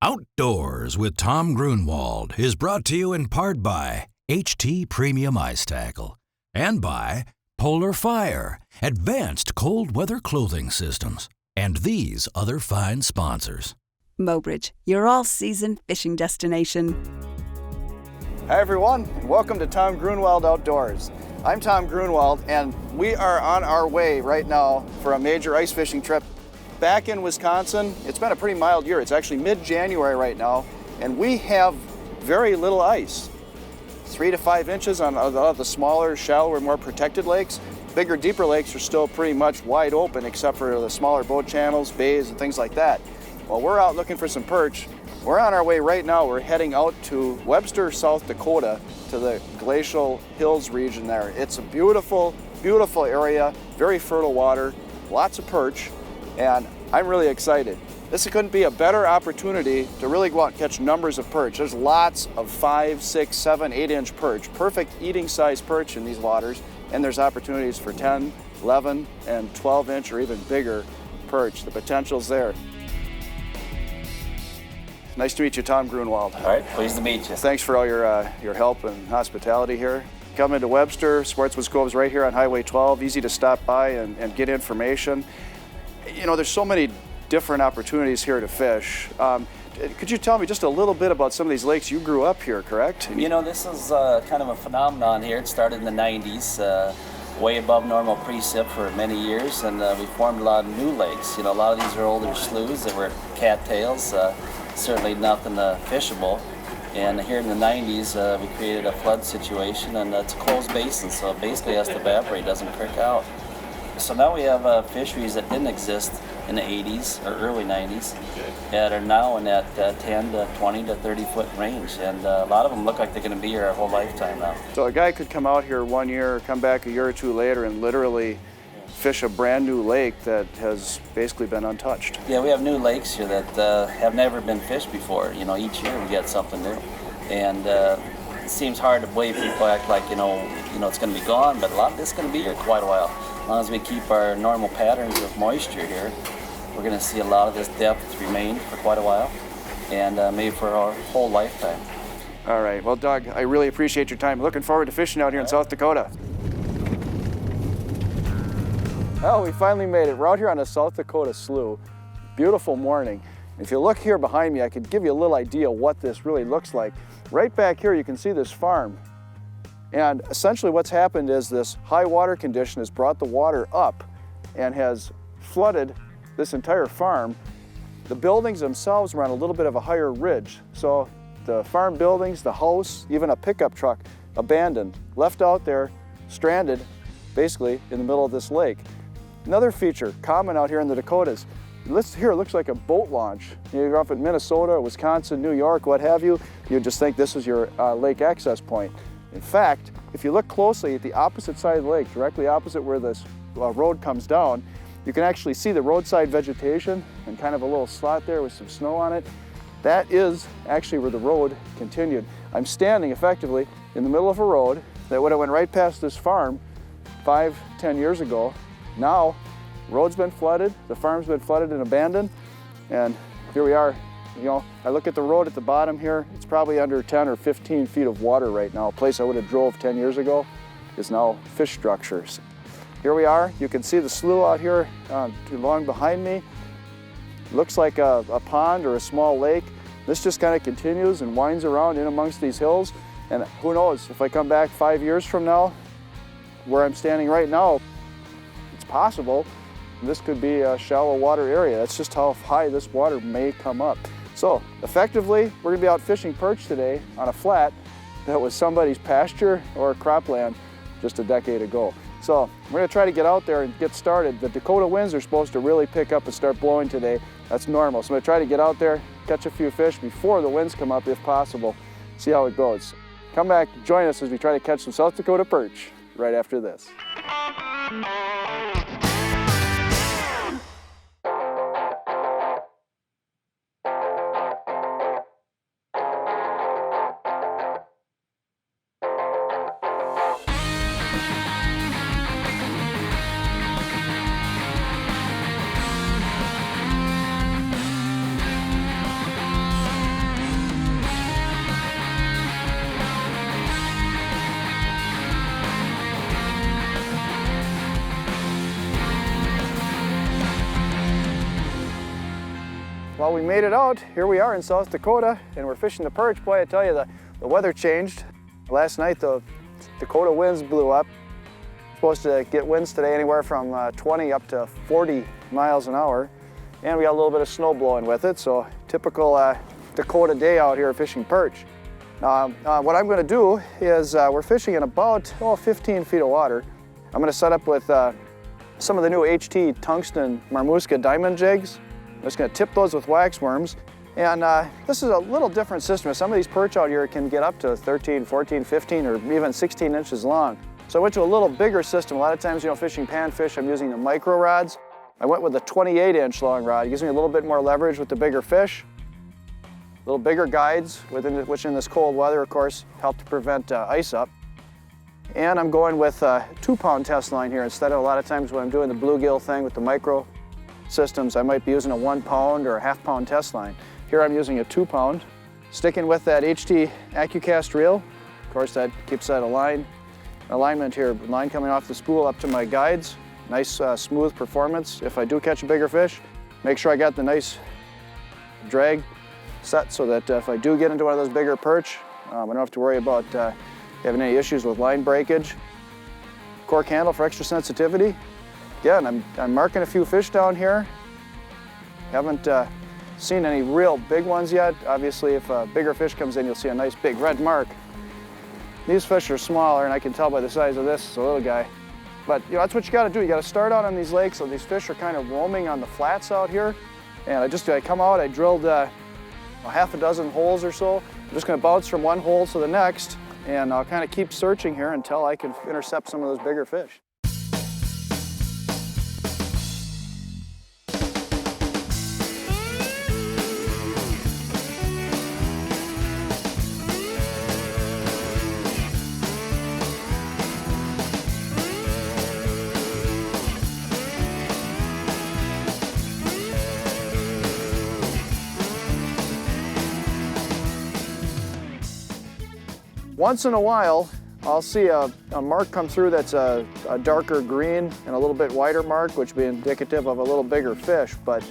Outdoors with Tom Gruenwald is brought to you in part by HT Premium Ice Tackle and by Polar Fire, advanced cold weather clothing systems, and these other fine sponsors. Mobridge, your all-season fishing destination. Hi everyone, and welcome to Tom Gruenwald Outdoors. I'm Tom Gruenwald, and we are on our way right now for a major ice fishing trip back in Wisconsin. It's been a pretty mild year. It's actually mid-January right now, and we have very little ice. 3 to 5 inches on a lot of the smaller, shallower, more protected lakes. Bigger, deeper lakes are still pretty much wide open except for the smaller boat channels, bays, and things like that. While we're out looking for some perch, we're on our way right now. We're heading out to Webster, South Dakota, to the Glacial Hills region there. It's a beautiful, beautiful area, very fertile water, lots of perch, and I'm really excited. This couldn't be a better opportunity to really go out and catch numbers of perch. There's lots of 5, 6, 7, 8-inch perch, perfect eating size perch in these waters, and there's opportunities for 10, 11, and 12-inch or even bigger perch. The potential's there. Nice to meet you, Tom Gruenwald. All right, pleased to meet you. Thanks for all your help and hospitality here. Coming to Webster, Sportsman's Cove's right here on Highway 12, easy to stop by and get information. You know, there's so many different opportunities here to fish. Could you tell me just a little bit about some of these lakes? You grew up here, correct? You know, this is kind of a phenomenon here. It started in the 90s, way above normal precip for many years, and we formed a lot of new lakes. You know, a lot of these are older sloughs that were cattails. Certainly nothing fishable. And here in the 90s, we created a flood situation, and it's a closed basin, so it basically has to evaporate, doesn't creek out. So now we have fisheries that didn't exist in the 80s or early 90s that are now in that 10 to 20 to 30 foot range, and a lot of them look like they're going to be here our whole lifetime now. So a guy could come out here one year, come back a year or two later, and literally fish a brand new lake that has basically been untouched. Yeah, we have new lakes here that have never been fished before. You know, each year we get something new, and it seems hard to believe. People act like you know it's going to be gone, but a lot of this is going to be here quite a while. As long as we keep our normal patterns of moisture here, we're going to see a lot of this depth remain for quite a while, and maybe for our whole lifetime. All right. Well, Doug, I really appreciate your time. Looking forward to fishing out here in South Dakota. Well, we finally made it. We're out here on a South Dakota slough. Beautiful morning. If you look here behind me, I could give you a little idea what this really looks like. Right back here, you can see this farm. And essentially what's happened is this high water condition has brought the water up and has flooded this entire farm. The buildings themselves were on a little bit of a higher ridge. So the farm buildings, the house, even a pickup truck, abandoned, left out there, stranded, basically in the middle of this lake. Another feature common out here in the Dakotas, here it looks like a boat launch. You're up in Minnesota, Wisconsin, New York, what have you, you just think this is your lake access point. In fact, if you look closely at the opposite side of the lake, directly opposite where this road comes down, you can actually see the roadside vegetation and kind of a little slot there with some snow on it. That is actually where the road continued. I'm standing effectively in the middle of a road that would have went right past this farm 5, 10 years ago. Now, the road's been flooded, the farm's been flooded and abandoned, and here we are. You know, I look at the road at the bottom here, it's probably under 10 or 15 feet of water right now. A place I would have drove 10 years ago is now fish structures. Here we are, you can see the slough out here along behind me. Looks like a pond or a small lake. This just kind of continues and winds around in amongst these hills, and who knows, if I come back 5 years from now, where I'm standing right now, it's possible this could be a shallow water area. That's just how high this water may come up. So effectively, we're gonna be out fishing perch today on a flat that was somebody's pasture or cropland just a decade ago. So we're gonna try to get out there and get started. The Dakota winds are supposed to really pick up and start blowing today. That's normal. So I'm gonna try to get out there, catch a few fish before the winds come up if possible. See how it goes. Come back, join us as we try to catch some South Dakota perch right after this. Well, we made it out. Here we are in South Dakota, and we're fishing the perch. Boy, I tell you, the weather changed. Last night, the Dakota winds blew up. Supposed to get winds today anywhere from 20 up to 40 miles an hour. And we got a little bit of snow blowing with it, so typical Dakota day out here fishing perch. What I'm going to do is we're fishing in about 15 feet of water. I'm going to set up with some of the new HT tungsten marmuska diamond jigs. I'm just going to tip those with wax worms. And this is a little different system. Some of these perch out here can get up to 13, 14, 15, or even 16 inches long. So I went to a little bigger system. A lot of times, fishing panfish, I'm using the micro rods. I went with a 28-inch long rod. It gives me a little bit more leverage with the bigger fish. A little bigger guides, which in this cold weather, of course, help to prevent ice up. And I'm going with a 2-pound test line here instead of a lot of times when I'm doing the bluegill thing with the micro systems, I might be using a 1-pound or a half-pound test line. Here I'm using a 2-pound. Sticking with that HT AccuCast reel. Of course, that keeps that alignment here, line coming off the spool up to my guides. Nice smooth performance. If I do catch a bigger fish, make sure I got the nice drag set so that if I do get into one of those bigger perch, I don't have to worry about having any issues with line breakage. Cork handle for extra sensitivity. Again, I'm marking a few fish down here. Haven't seen any real big ones yet. Obviously, if a bigger fish comes in, you'll see a nice big red mark. These fish are smaller, and I can tell by the size of this, it's a little guy. But that's what you got to do. You got to start out on these lakes, so these fish are kind of roaming on the flats out here. And I come out, I drilled half a dozen holes or so. I'm just going to bounce from one hole to the next, and I'll kind of keep searching here until I can intercept some of those bigger fish. Once in a while, I'll see a mark come through that's a darker green and a little bit wider mark, which would be indicative of a little bigger fish. But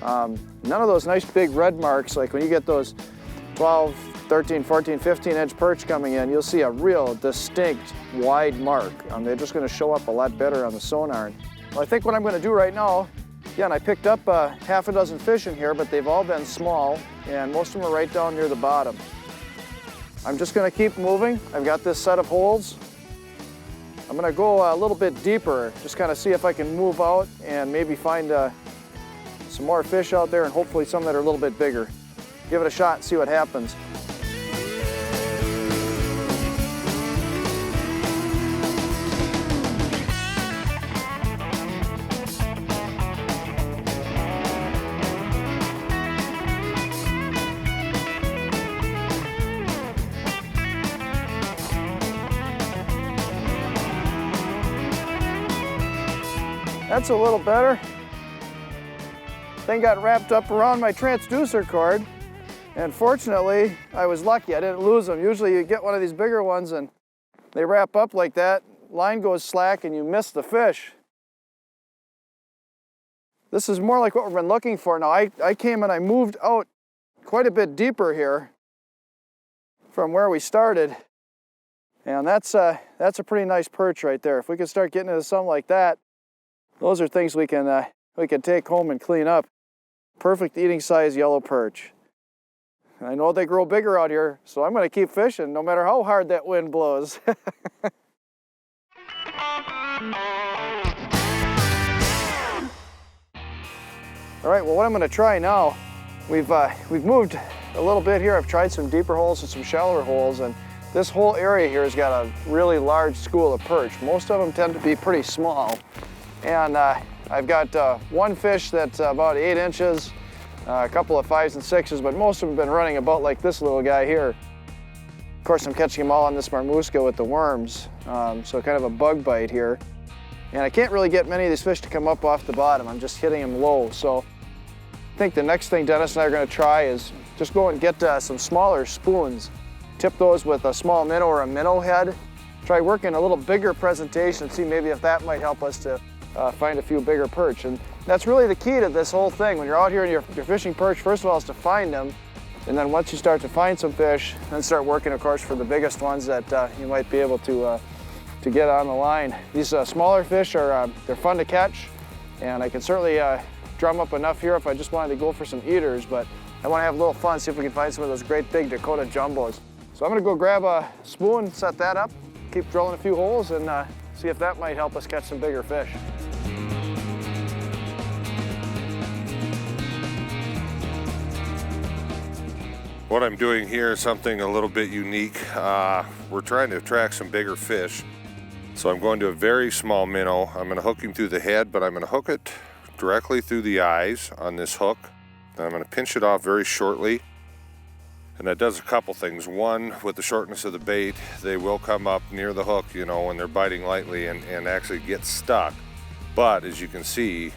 none of those nice big red marks, like when you get those 12, 13, 14, 15-inch perch coming in, you'll see a real distinct wide mark. They're just going to show up a lot better on the sonar. Well, I think what I'm going to do right now, again, I picked up half a dozen fish in here, but they've all been small, and most of them are right down near the bottom. I'm just going to keep moving. I've got this set of holes. I'm going to go a little bit deeper, just kind of see if I can move out and maybe find some more fish out there, and hopefully some that are a little bit bigger. Give it a shot and see what happens. That's a little better. Thing got wrapped up around my transducer cord, and fortunately, I was lucky. I didn't lose them. Usually you get one of these bigger ones and they wrap up like that, line goes slack and you miss the fish. This is more like what we've been looking for. Now, I came and I moved out quite a bit deeper here from where we started, and that's a pretty nice perch right there. If we could start getting into something like that, those are things we can take home and clean up. Perfect eating size yellow perch. And I know they grow bigger out here, so I'm going to keep fishing no matter how hard that wind blows. All right, well, what I'm going to try now, we've moved a little bit here. I've tried some deeper holes and some shallower holes, and this whole area here has got a really large school of perch. Most of them tend to be pretty small. And I've got one fish that's about 8 inches, a couple of 5s and 6s, but most of them have been running about like this little guy here. Of course, I'm catching them all on this marmuska with the worms, so kind of a bug bite here. And I can't really get many of these fish to come up off the bottom. I'm just hitting them low. So I think the next thing Dennis and I are going to try is just go and get some smaller spoons. Tip those with a small minnow or a minnow head. Try working a little bigger presentation and see maybe if that might help us to find a few bigger perch. And that's really the key to this whole thing. When you're out here and you're fishing perch, first of all is to find them. And then once you start to find some fish, then start working, of course, for the biggest ones that you might be able to get on the line. These smaller fish are they're fun to catch, and I can certainly drum up enough here if I just wanted to go for some eaters, but I want to have a little fun, see if we can find some of those great big Dakota jumbos. So I'm going to go grab a spoon, set that up, keep drilling a few holes, and see if that might help us catch some bigger fish. What I'm doing here is something a little bit unique. We're trying to attract some bigger fish. So I'm going to a very small minnow. I'm going to hook him through the head, but I'm going to hook it directly through the eyes on this hook. And I'm going to pinch it off very shortly. And that does a couple things. One, with the shortness of the bait, they will come up near the hook, you know, when they're biting lightly and actually get stuck. But as you can see,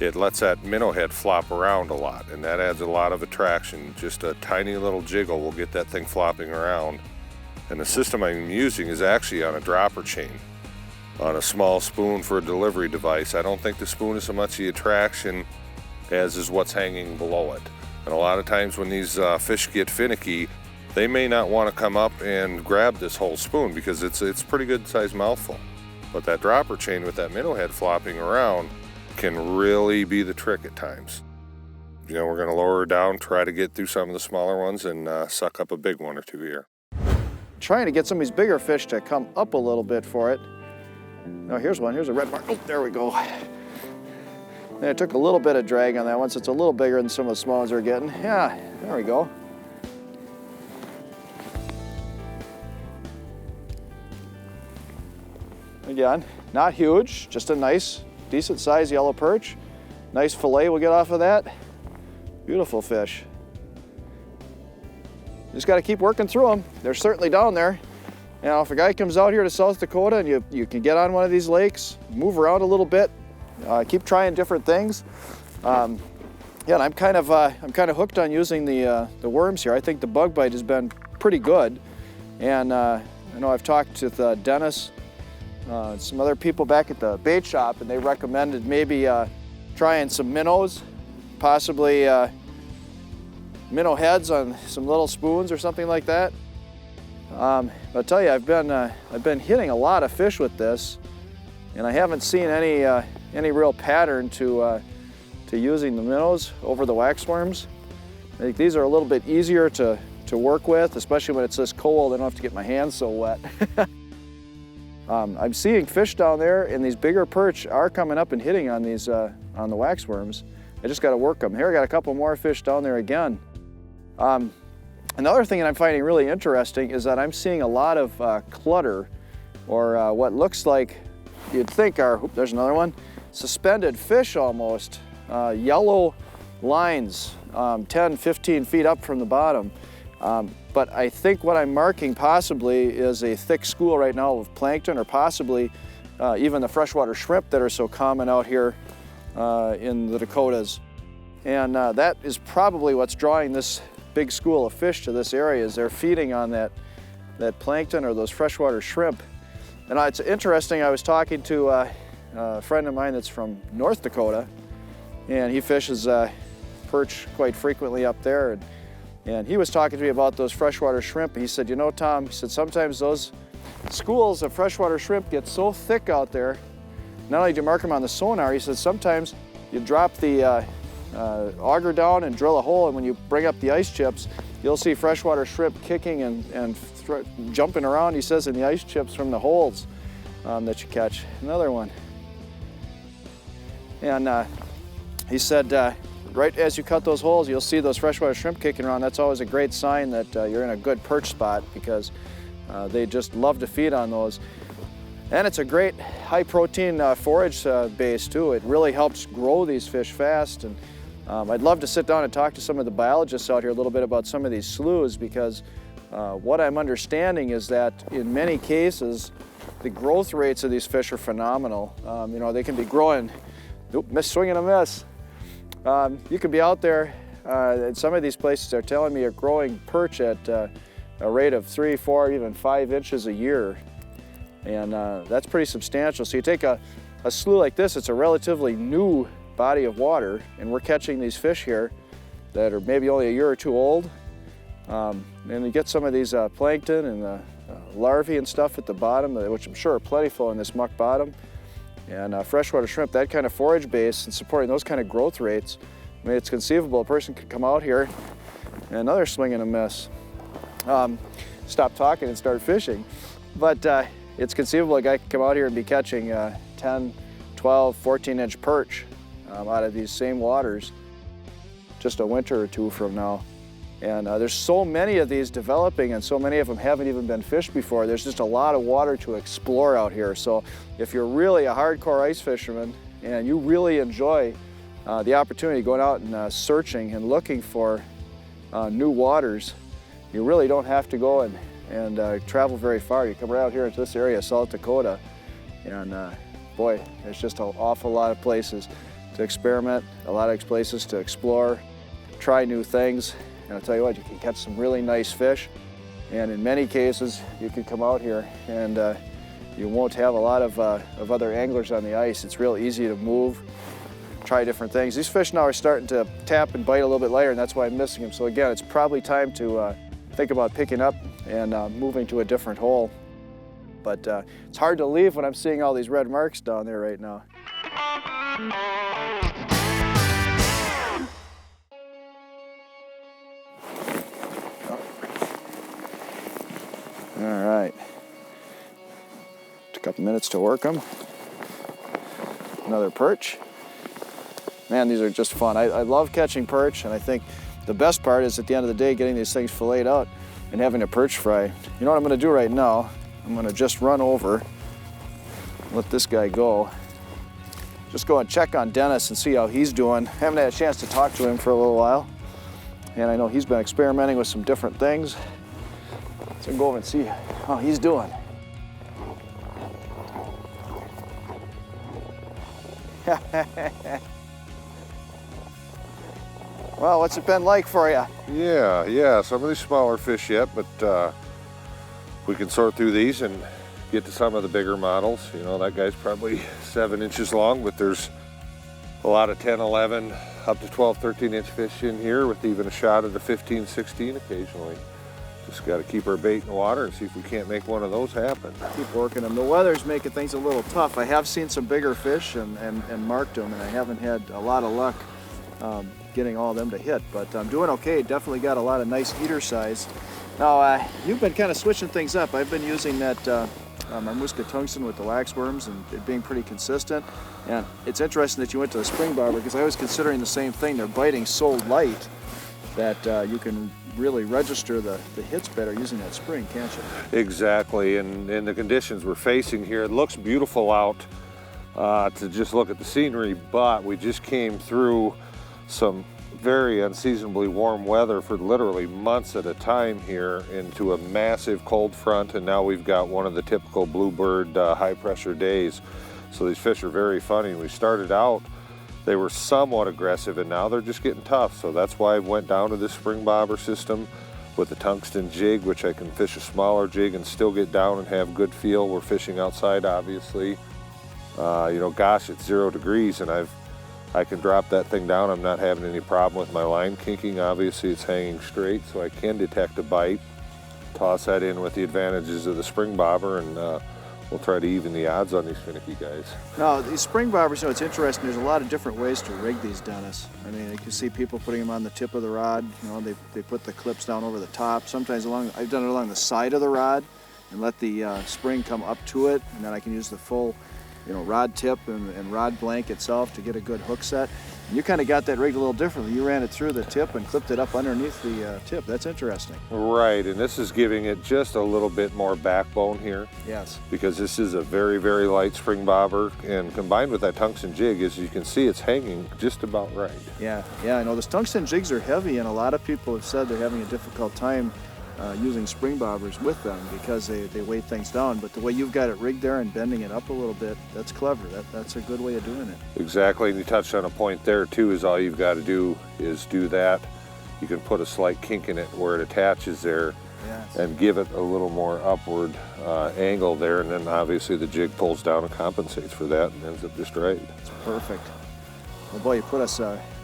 it lets that minnow head flop around a lot, and that adds a lot of attraction. Just a tiny little jiggle will get that thing flopping around. And the system I'm using is actually on a dropper chain, on a small spoon for a delivery device. I don't think the spoon is so much the attraction as is what's hanging below it. And a lot of times when these fish get finicky, they may not want to come up and grab this whole spoon because it's a pretty good sized mouthful. But that dropper chain with that minnow head flopping around can really be the trick at times. You know, we're going to lower her down, try to get through some of the smaller ones, and suck up a big one or two here. Trying to get some of these bigger fish to come up a little bit for it. Oh, here's one. Here's a red mark. Oh, there we go. And it took a little bit of drag on that one, so it's a little bigger than some of the small ones we're getting. Yeah, there we go. Again, not huge, just a nice, decent sized yellow perch. Nice fillet we'll get off of that. Beautiful fish. Just got to keep working through them. They're certainly down there. You know, if a guy comes out here to South Dakota and you can get on one of these lakes, move around a little bit, keep trying different things. Yeah, and I'm kind of hooked on using the worms here. I think the bug bite has been pretty good, and I know I've talked with Dennis, some other people back at the bait shop, and they recommended maybe trying some minnows, possibly minnow heads on some little spoons or something like that. I'll tell you, I've been hitting a lot of fish with this, and I haven't seen any real pattern to using the minnows over the waxworms. I think these are a little bit easier to work with, especially when it's this cold. I don't have to get my hands so wet. I'm seeing fish down there, and these bigger perch are coming up and hitting on these on the waxworms. I just got to work them. Here I got a couple more fish down there again. Another thing that I'm finding really interesting is that I'm seeing a lot of clutter, or what looks like you'd think are, there's another one, suspended fish almost, yellow lines 10, 15 feet up from the bottom. But I think what I'm marking possibly is a thick school right now of plankton, or possibly even the freshwater shrimp that are so common out here in the Dakotas. And that is probably what's drawing this big school of fish to this area, is they're feeding on that plankton or those freshwater shrimp. And it's interesting, I was talking to a friend of mine that's from North Dakota, and he fishes perch quite frequently up there, and he was talking to me about those freshwater shrimp. He said, you know, Tom, he said, sometimes those schools of freshwater shrimp get so thick out there, not only do you mark them on the sonar, he said, sometimes you drop the auger down and drill a hole, and when you bring up the ice chips, you'll see freshwater shrimp kicking and jumping around, he says, in the ice chips from the holes that you catch. Another one. And he said, right as you cut those holes, you'll see those freshwater shrimp kicking around. That's always a great sign that you're in a good perch spot, because they just love to feed on those. And it's a great high protein forage base too. It really helps grow these fish fast. And I'd love to sit down and talk to some of the biologists out here a little bit about some of these sloughs, because what I'm understanding is that in many cases, the growth rates of these fish are phenomenal. You know, they can be growing, swing and a miss. You can be out there, and some of these places are telling me are growing perch at a rate of 3, 4, even 5 inches a year. And that's pretty substantial. So you take a a slough like this, it's a relatively new body of water, and we're catching these fish here that are maybe only a year or two old. And you get some of these plankton and larvae and stuff at the bottom, which I'm sure are plentiful in this muck bottom. And freshwater shrimp, that kind of forage base and supporting those kind of growth rates, I mean, it's conceivable a person could come out here and another swing and a miss. Stop talking and start fishing. But it's conceivable a guy could come out here and be catching 10, 12, 14-inch perch out of these same waters just a winter or two from now. And there's so many of these developing, and so many of them haven't even been fished before. There's just a lot of water to explore out here. So if you're really a hardcore ice fisherman and you really enjoy the opportunity going out and searching and looking for new waters, you really don't have to go and travel very far. You come right out here into this area, South Dakota, and boy, there's just an awful lot of places to experiment, a lot of places to explore, try new things. And I'll tell you what, you can catch some really nice fish, and in many cases you can come out here and you won't have a lot of other anglers on the ice. It's real easy to move, try different things. These fish now are starting to tap and bite a little bit lighter, and that's why I'm missing them. So again, it's probably time to think about picking up and moving to a different hole. But it's hard to leave when I'm seeing all these red marks down there right now. All right, just a couple minutes to work them. Another perch. Man, these are just fun. I love catching perch, and I think the best part is at the end of the day getting these things filleted out and having a perch fry. You know what I'm gonna do right now? I'm gonna just run over, let this guy go. Just go and check on Dennis and see how he's doing. Haven't had a chance to talk to him for a little while, and I know he's been experimenting with some different things. So I can go over and see how he's doing. Well, what's it been like for you? Yeah, some of these smaller fish yet, but we can sort through these and get to some of the bigger models. You know, that guy's probably 7 inches long, but there's a lot of 10, 11, up to 12, 13-inch fish in here with even a shot at a 15, 16 occasionally. Just got to keep our bait in the water and see if we can't make one of those happen. Keep working them. The weather's making things a little tough. I have seen some bigger fish and marked them, and I haven't had a lot of luck getting all of them to hit, but I'm doing okay. Definitely got a lot of nice eater size. Now, you've been kind of switching things up. I've been using that Marmuska tungsten with the wax worms and it being pretty consistent. And it's interesting that you went to the spring bobber because I was considering the same thing. They're biting so light that you can really register the hits better using that spring, can't you? Exactly, and in the conditions we're facing here, it looks beautiful out to just look at the scenery, but we just came through some very unseasonably warm weather for literally months at a time here into a massive cold front, and now we've got one of the typical bluebird high pressure days. So these fish are very funny. We started out, they were somewhat aggressive, and now they're just getting tough. So that's why I went down to this spring bobber system with the tungsten jig, which I can fish a smaller jig and still get down and have good feel. We're fishing outside, obviously. You know, gosh, it's 0 degrees, and I can drop that thing down. I'm not having any problem with my line kinking. Obviously, it's hanging straight, so I can detect a bite. Toss that in with the advantages of the spring bobber, and we'll try to even the odds on these finicky guys. Now, these spring bobbers, you know, it's interesting. There's a lot of different ways to rig these, Dennis. I mean, you can see people putting them on the tip of the rod. You know, they put the clips down over the top. Sometimes I've done it along the side of the rod and let the spring come up to it, and then I can use the full, you know, rod tip and rod blank itself to get a good hook set. And you kind of got that rigged a little differently. You ran it through the tip and clipped it up underneath the tip. That's interesting. Right, and this is giving it just a little bit more backbone here. Yes. Because this is a very, very light spring bobber, and combined with that tungsten jig, as you can see, it's hanging just about right. Yeah, I know those tungsten jigs are heavy, and a lot of people have said they're having a difficult time using spring bobbers with them because they weigh things down. But the way you've got it rigged there and bending it up a little bit, that's clever. That's a good way of doing it. Exactly, and you touched on a point there too, is all you've got to do is do that. You can put a slight kink in it where it attaches there, Yes. and give it a little more upward angle there, and then obviously the jig pulls down and compensates for that and ends up just right. It's perfect. Well, boy, you put us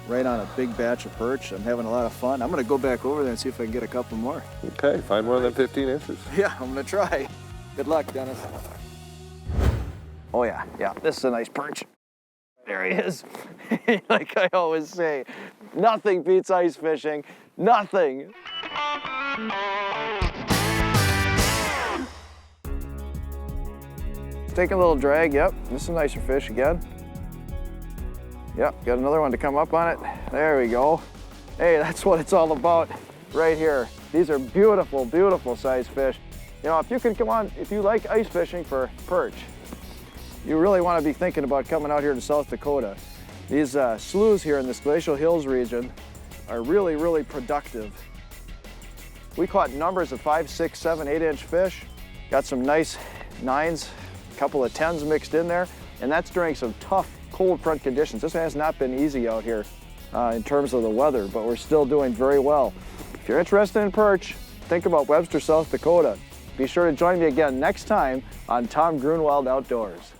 right on a big batch of perch. I'm having a lot of fun. I'm going to go back over there and see if I can get a couple more. Okay, find one of them 15 inches. Yeah, I'm going to try. Good luck, Dennis. Oh yeah, this is a nice perch. There he is. Like I always say, nothing beats ice fishing. Nothing. Take a little drag, yep. This is a nicer fish again. Yep, got another one to come up on it. There we go. Hey, that's what it's all about right here. These are beautiful, beautiful sized fish. You know, if you can come on, if you like ice fishing for perch, you really want to be thinking about coming out here to South Dakota. These sloughs here in this Glacial Hills region are really, really productive. We caught numbers of 5, 6, 7, 8-inch fish. Got some nice 9s, a couple of 10s mixed in there, and that's during some tough cold front conditions. This has not been easy out here in terms of the weather, but we're still doing very well. If you're interested in perch, think about Webster, South Dakota. Be sure to join me again next time on Tom Gruenwald Outdoors.